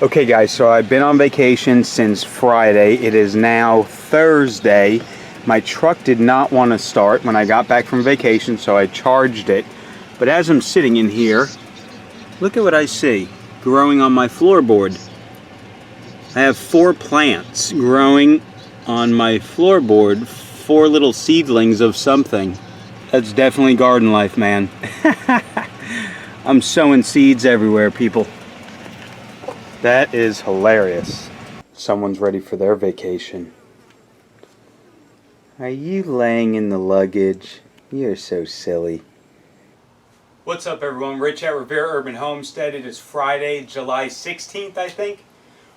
Okay guys, so I've been on vacation since Friday. It is now Thursday. My truck did not want to start when I got back from vacation, so I charged it. But as I'm sitting in here, look at what I see growing on my floorboard. I have 4 plants growing on my floorboard, 4 little seedlings of something. That's definitely garden life, man. I'm sowing seeds everywhere, people. That is hilarious. Someone's ready for their vacation. Are you laying in the luggage? You're so silly. What's up everyone? Rich at Rivera Urban Homestead. It is Friday, July 16th, I think.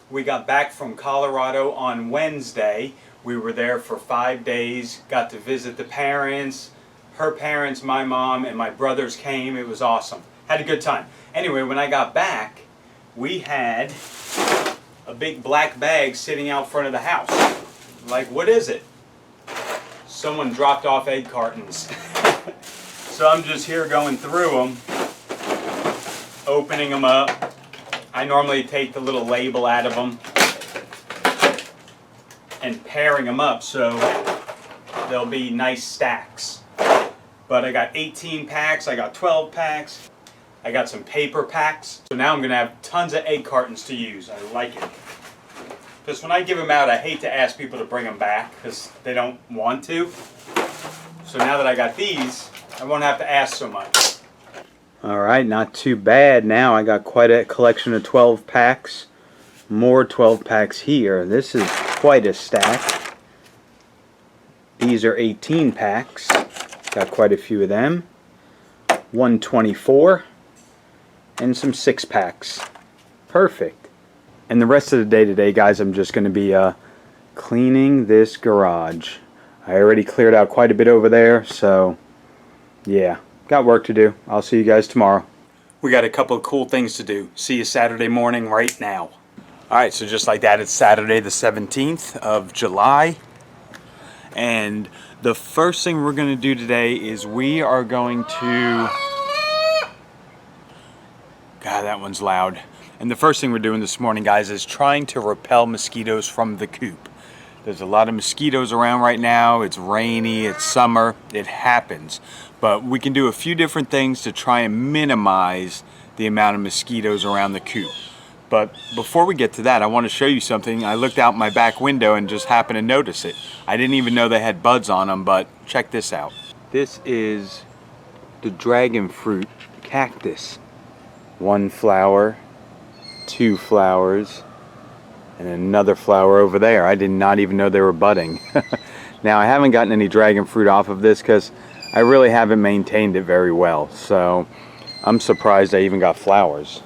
We got back from Colorado on Wednesday. We were there for 5 days, got to visit the parents, her parents, my mom, and my brothers came. It was awesome. Had a good time. Anyway, when I got back, we had a big black bag sitting out front of the house. Like, what is it? Someone dropped off egg cartons. So I'm just here going through them, opening them up. I normally take the little label out of them and pairing them up so they'll be nice stacks. But I got 18 packs, I got 12 packs. I got some paper packs, so now I'm going to have tons of egg cartons to use. I like it. Because when I give them out, I hate to ask people to bring them back because they don't want to. So now that I got these, I won't have to ask so much. Alright, not too bad. Now I got quite a collection of 12 packs. More 12 packs here. This is quite a stack. These are 18 packs. Got quite a few of them. 124. And some 6 packs. Perfect. And the rest of the day today, guys, I'm just going to be cleaning this garage. I already cleared out quite a bit over there, so yeah, got work to do. I'll see you guys tomorrow. We got a couple of cool things to do. See you Saturday morning right now. Alright, so just like that, it's Saturday the 17th of July. And the first thing we're going to do today is we are going to... God, that one's loud. And the first thing we're doing this morning, guys, is trying to repel mosquitoes from the coop. There's a lot of mosquitoes around right now. It's rainy, it's summer, it happens. But we can do a few different things to try and minimize the amount of mosquitoes around the coop. But before we get to that, I want to show you something. I looked out my back window and just happened to notice it. I didn't even know they had buds on them, but check this out. This is the dragon fruit cactus. 1 flower, 2 flowers, and another flower over there. I did not even know they were budding. Now I haven't gotten any dragon fruit off of this because I really haven't maintained it very well. So I'm surprised I even got flowers.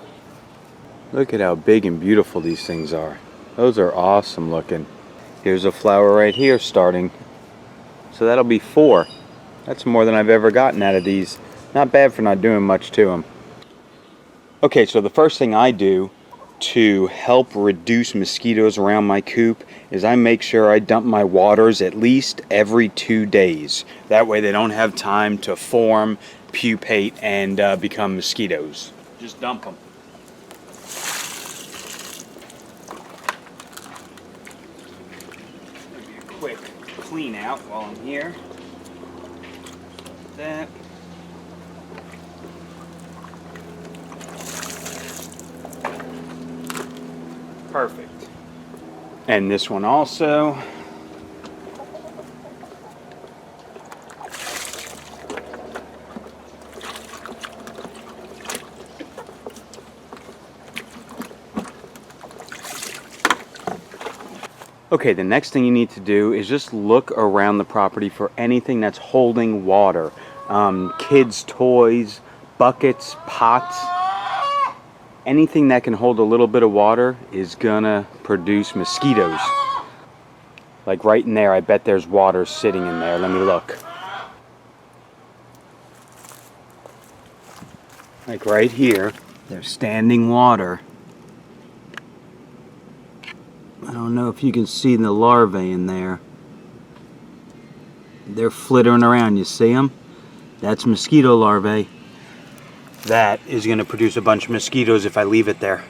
Look at how big and beautiful these things are. Those are awesome looking. Here's a flower right here starting. So that'll be 4. That's more than I've ever gotten out of these. Not bad for not doing much to them. Okay, so the first thing I do to help reduce mosquitoes around my coop is I make sure I dump my waters at least every 2 days. That way they don't have time to form, pupate, and become mosquitoes. Just dump them. Maybe a quick clean out while I'm here. Like that. Perfect. And this one also. Okay, the next thing you need to do is just look around the property for anything that's holding water. Kids' toys, buckets, pots. Anything that can hold a little bit of water is gonna produce mosquitoes. Like right in there, I bet there's water sitting in there. Let me look. Like right here, there's standing water. I don't know if you can see the larvae in there. They're flittering around, you see them? That's mosquito larvae. That is going to produce a bunch of mosquitoes if I leave it there.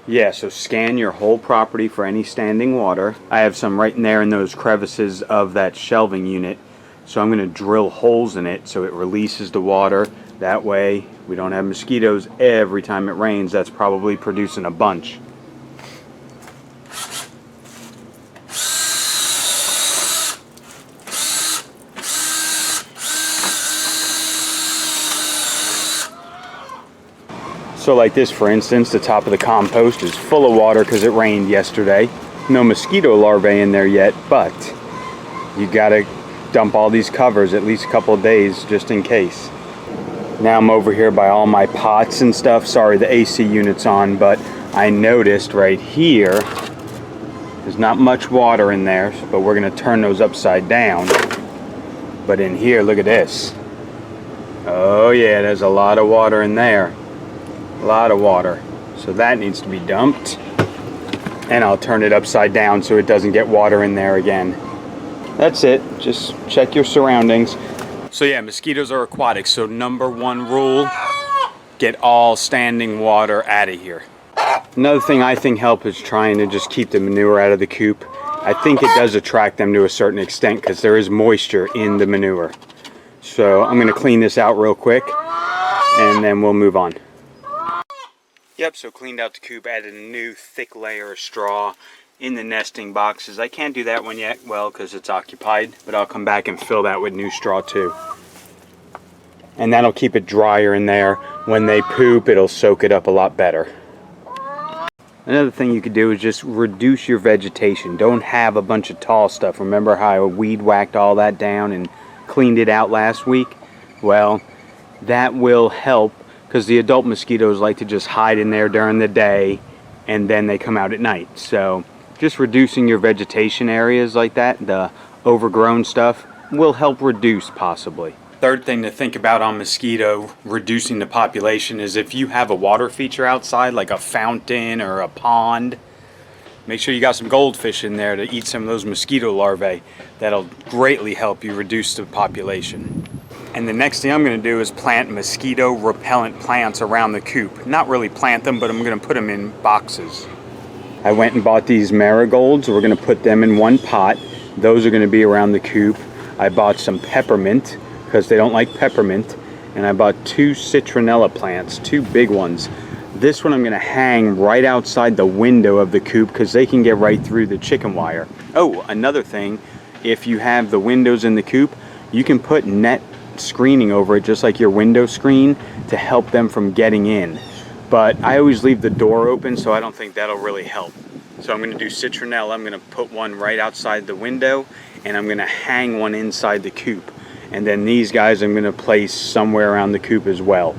Yeah, so scan your whole property for any standing water. I have some right in there in those crevices of that shelving unit. So I'm going to drill holes in it so it releases the water. That way we don't have mosquitoes every time it rains. That's probably producing a bunch. So like this, for instance, the top of the compost is full of water because it rained yesterday. No mosquito larvae in there yet, but you gotta dump all these covers at least a couple of days just in case. Now I'm over here by all my pots and stuff. Sorry, the AC unit's on, but I noticed right here there's not much water in there, but we're gonna turn those upside down. But in here, look at this. Oh yeah, there's a lot of water in there. A lot of water. So that needs to be dumped. And I'll turn it upside down so it doesn't get water in there again. That's it. Just check your surroundings. So yeah, mosquitoes are aquatic. So number one rule, get all standing water out of here. Another thing I think helps is trying to just keep the manure out of the coop. I think it does attract them to a certain extent because there is moisture in the manure. So I'm going to clean this out real quick and then we'll move on. Yep, so cleaned out the coop, added a new thick layer of straw in the nesting boxes. I can't do that one yet, well, because it's occupied, but I'll come back and fill that with new straw too. And that'll keep it drier in there. When they poop, it'll soak it up a lot better. Another thing you could do is just reduce your vegetation. Don't have a bunch of tall stuff. Remember how I weed whacked all that down and cleaned it out last week? Well, that will help. Because the adult mosquitoes like to just hide in there during the day and then they come out at night. So just reducing your vegetation areas like that, the overgrown stuff, will help reduce possibly. Third thing to think about on mosquito reducing the population is if you have a water feature outside like a fountain or a pond, make sure you got some goldfish in there to eat some of those mosquito larvae. That'll greatly help you reduce the population. And the next thing I'm going to do is plant mosquito repellent plants around the coop. Not really plant them, but I'm going to put them in boxes. I went and bought these marigolds. We're going to put them in one pot. Those are going to be around the coop. I bought some peppermint because they don't like peppermint. And I bought 2 citronella plants, 2 big ones. This one I'm going to hang right outside the window of the coop because they can get right through the chicken wire. Oh, another thing, if you have the windows in the coop, you can put net screening over it just like your window screen to help them from getting in. But I always leave the door open, so I don't think that'll really help. So I'm going to do citronella. I'm going to put one right outside the window and I'm going to hang one inside the coop. And then these guys I'm going to place somewhere around the coop as well.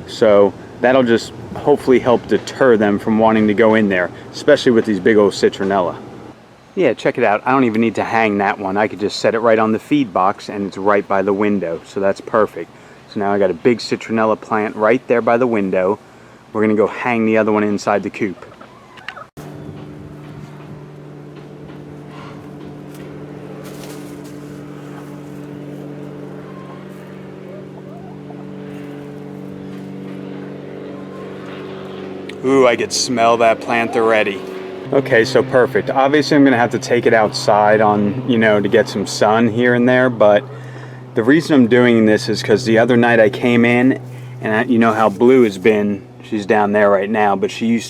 So that'll just hopefully help deter them from wanting to go in there, especially with these big old citronella. Yeah, check it out. I don't even need to hang that one. I could just set it right on the feed box and it's right by the window. So that's perfect. So now I got a big citronella plant right there by the window. We're going to go hang the other one inside the coop. Ooh, I could smell that plant already. Okay, so perfect. Obviously I'm going to have to take it outside on, to get some sun here and there, but the reason I'm doing this is because the other night I came in and you know how Blue has been, she's down there right now, but she's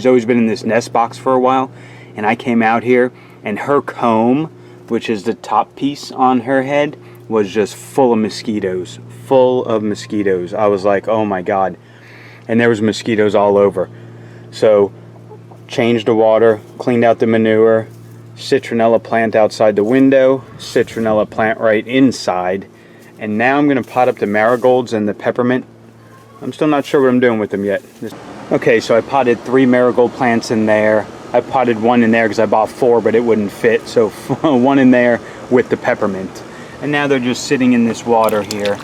always been in this nest box for a while, and I came out here and her comb, which is the top piece on her head, was just full of mosquitoes. I was like, oh my God. And there was mosquitoes all over. So changed the water, cleaned out the manure, citronella plant outside the window, citronella plant right inside, and now I'm going to pot up the marigolds and the peppermint. I'm still not sure what I'm doing with them yet. Okay, so I potted 3 marigold plants in there. I potted 1 in there because I bought 4 but it wouldn't fit, so 1 in there with the peppermint. And now they're just sitting in this water here.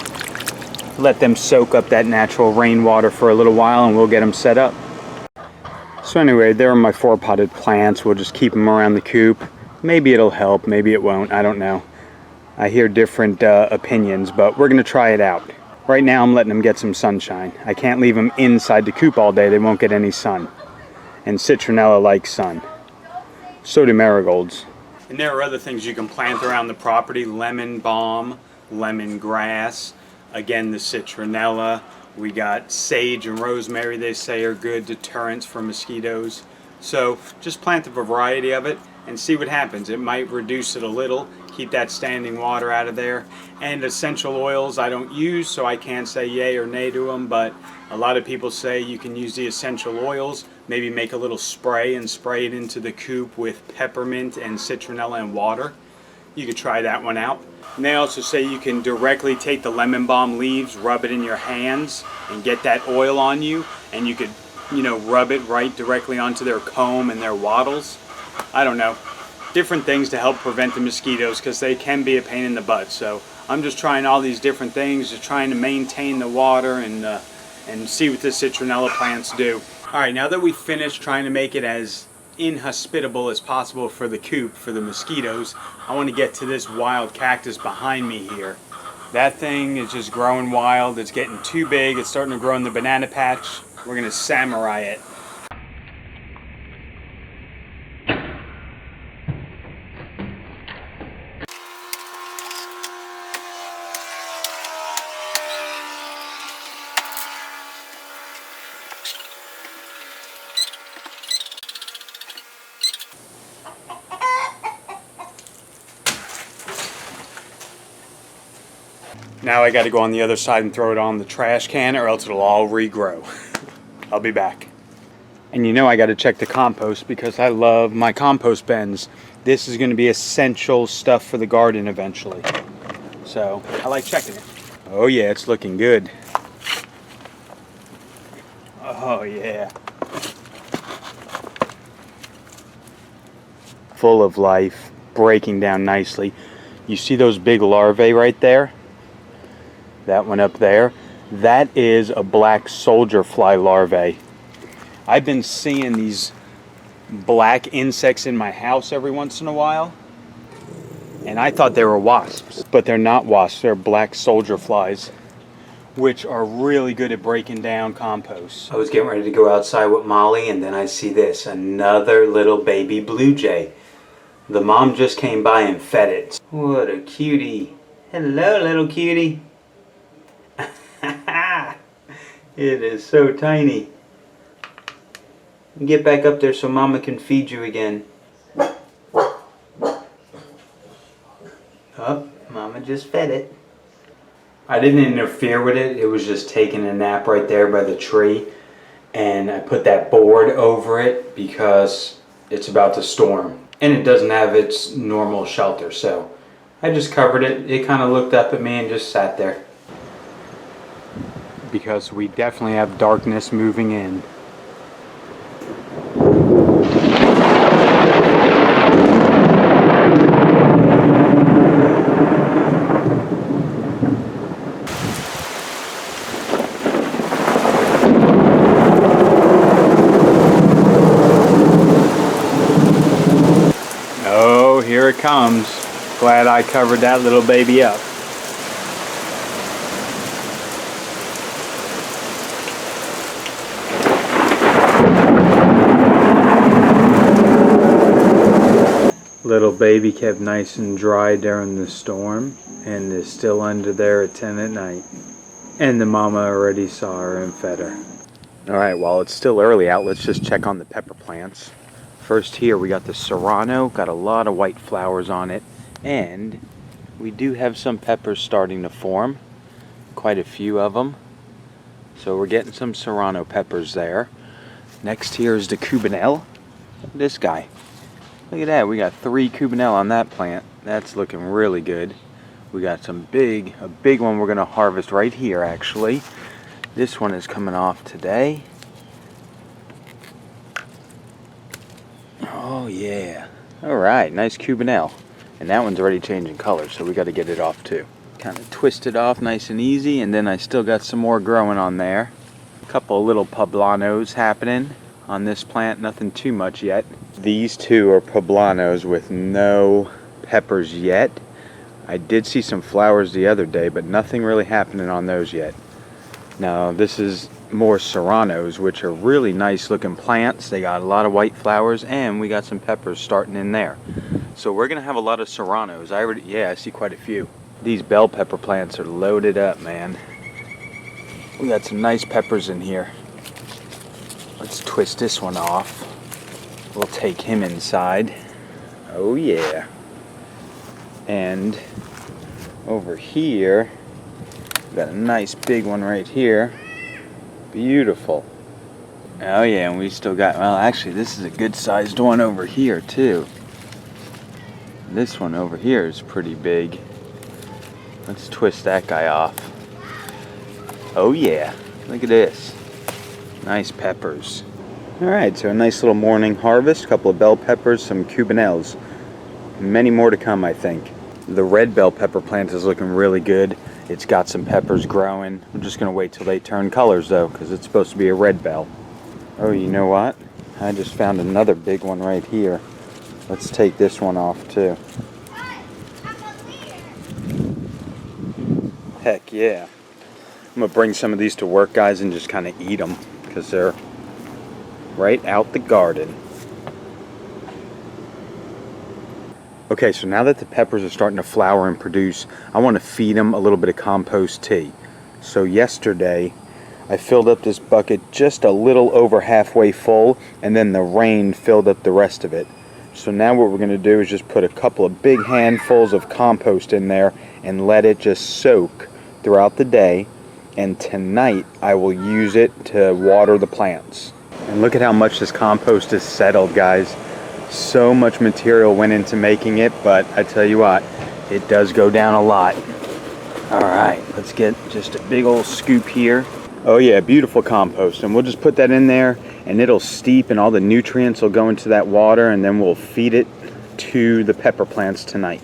Let them soak up that natural rainwater for a little while and we'll get them set up. So anyway, there are my 4 potted plants. We'll just keep them around the coop. Maybe it'll help, maybe it won't, I don't know. I hear different opinions, but we're going to try it out. Right now I'm letting them get some sunshine. I can't leave them inside the coop all day, they won't get any sun. and citronella like sun. So do marigolds. And there are other things you can plant around the property. Lemon balm, lemongrass, again the citronella. We got sage and rosemary, they say are good deterrents for mosquitoes. So just plant a variety of it and see what happens. It might reduce it a little, keep that standing water out of there. And essential oils I don't use, so I can't say yay or nay to them, but a lot of people say you can use the essential oils, maybe make a little spray and spray it into the coop with peppermint and citronella and water. You could try that one out. And they also say you can directly take the lemon balm leaves, rub it in your hands, and get that oil on you, and you could, you know, rub it right directly onto their comb and their wattles. I don't know. Different things to help prevent the mosquitoes, because they can be a pain in the butt. So I'm just trying all these different things, just trying to maintain the water and see what the citronella plants do. Alright, now that we've finished trying to make it as inhospitable as possible for the coop, for the mosquitoes, I want to get to this wild cactus behind me here. That thing is just growing wild. It's getting too big. It's starting to grow in the banana patch. We're going to samurai it. Now I got to go on the other side and throw it on the trash can, or else it'll all regrow. I'll be back. And you know I got to check the compost, because I love my compost bins. This is going to be essential stuff for the garden eventually. So I like checking it. Oh yeah, it's looking good. Oh yeah. Full of life, breaking down nicely. You see those big larvae right there? That one up there, that is a black soldier fly larvae. I've been seeing these black insects in my house every once in a while, and I thought they were wasps, but they're not wasps, they're black soldier flies, which are really good at breaking down compost. I was getting ready to go outside with Molly, and then I see this, another little baby blue jay. The mom just came by and fed it. What a cutie. Hello, little cutie. It is so tiny. Get back up there so Mama can feed you again. Oh, Mama just fed it. I didn't interfere with it. It was just taking a nap right there by the tree. And I put that board over it because it's about to storm. And it doesn't have its normal shelter. So I just covered it. It kind of looked up at me and just sat there. Because we definitely have darkness moving in. Oh, here it comes. Glad I covered that little baby up. Little baby kept nice and dry during the storm and is still under there at 10 at night. And the mama already saw her and fed her. Alright, while it's still early out, let's just check on the pepper plants. First here we got the serrano, got a lot of white flowers on it. And we do have some peppers starting to form. Quite a few of them. So we're getting some serrano peppers there. Next here is the cubanelle. Look at this guy. Look at that, we got 3 cubanelle on that plant. That's looking really good. We got a big one we're gonna harvest right here actually. This one is coming off today. Oh yeah. Alright, nice cubanelle. And that one's already changing color, so we gotta get it off too. Kind of twist it off nice and easy, and then I still got some more growing on there. A couple of little poblanos happening on this plant, nothing too much yet. These 2 are poblanos with no peppers yet. I did see some flowers the other day, but nothing really happening on those yet. Now this is more serranos, which are really nice looking plants. They got a lot of white flowers, and we got some peppers starting in there. So we're gonna have a lot of serranos. I see quite a few. These bell pepper plants are loaded up, man. We got some nice peppers in here. Let's twist this one off. We'll take him inside. Oh yeah. And over here, we got a nice big one right here. Beautiful. Oh yeah, and we still got, well actually this is a good sized one over here too. This one over here is pretty big. Let's twist that guy off. Oh yeah, look at this. Nice peppers. Alright, so a nice little morning harvest. A couple of bell peppers, some cubanelles. Many more to come, I think. The red bell pepper plant is looking really good. It's got some peppers growing. I'm just going to wait till they turn colors though, because it's supposed to be a red bell. Oh, you know what? I just found another big one right here. Let's take this one off too. Heck yeah. I'm going to bring some of these to work, guys, and just kind of eat them, because they're right out the garden. Okay, so now that the peppers are starting to flower and produce, I want to feed them a little bit of compost tea. So yesterday, I filled up this bucket just a little over halfway full, and then the rain filled up the rest of it. So now what we're going to do is just put a couple of big handfuls of compost in there and let it just soak throughout the day. And tonight, I will use it to water the plants. And look at how much this compost is settled, guys. So much material went into making it, but I tell you what, it does go down a lot. Alright, let's get just a big old scoop here. Oh yeah, beautiful compost. And we'll just put that in there, and it'll steep, and all the nutrients will go into that water, and then we'll feed it to the pepper plants tonight.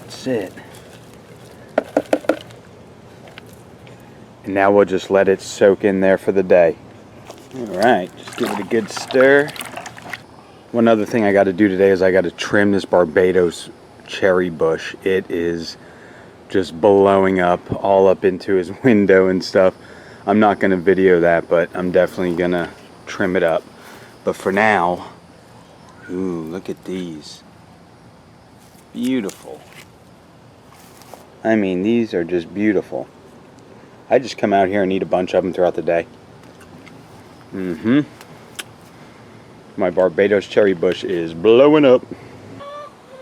That's it. And now we'll just let it soak in there for the day. Alright, just give it a good stir. One other thing I got to do today is I got to trim this Barbados cherry bush. It is just blowing up all up into his window and stuff. I'm not going to video that, but I'm definitely going to trim it up. But for now, ooh, look at these. Beautiful. I mean, these are just beautiful. I just come out here and eat a bunch of them throughout the day. My Barbados cherry bush is blowing up.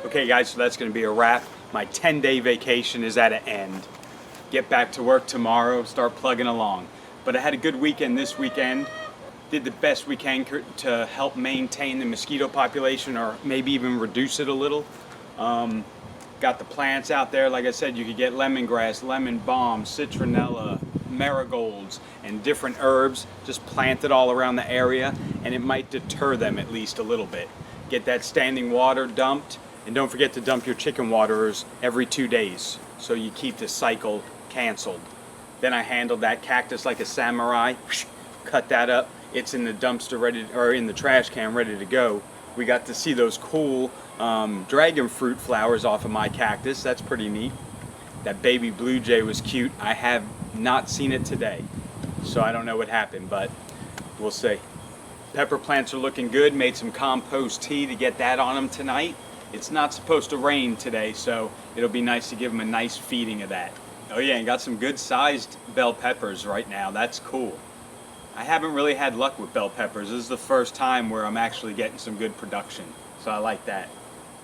Okay guys, so that's going to be a wrap. My 10-day vacation is at an end. Get back to work tomorrow, start plugging along. But I had a good weekend this weekend. Did the best we can to help maintain the mosquito population, or maybe even reduce it a little. Got the plants out there. Like I said, you could get lemongrass, lemon balm, citronella, marigolds, and different herbs. Just plant it all around the area, and it might deter them at least a little bit. Get that standing water dumped, and don't forget to dump your chicken waterers every 2 days, so you keep the cycle canceled. Then I handled that cactus like a samurai. Cut that up. It's in the dumpster ready, or in the trash can ready to go. We got to see those cool dragon fruit flowers off of my cactus. That's pretty neat. That baby blue jay was cute. I have not seen it today, so I don't know what happened, but we'll see. Pepper plants are looking good. Made some compost tea to get that on them tonight. It's not supposed to rain today, so it'll be nice to give them a nice feeding of that. Oh yeah, and got some good sized bell peppers right now. That's cool. I haven't really had luck with bell peppers. This is the first time where I'm actually getting some good production, so I like that.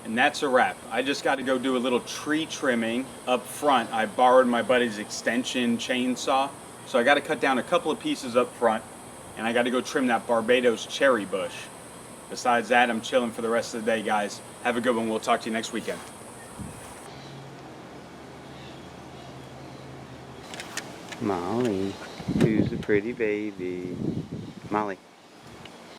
And that's a wrap. I just got to go do a little tree trimming up front. I borrowed my buddy's extension chainsaw, so I got to cut down a couple of pieces up front, and I got to go trim that Barbados cherry bush. Besides that, I'm chilling for the rest of the day, guys. Have a good one. We'll talk to you next weekend. Molly, who's the pretty baby? Molly.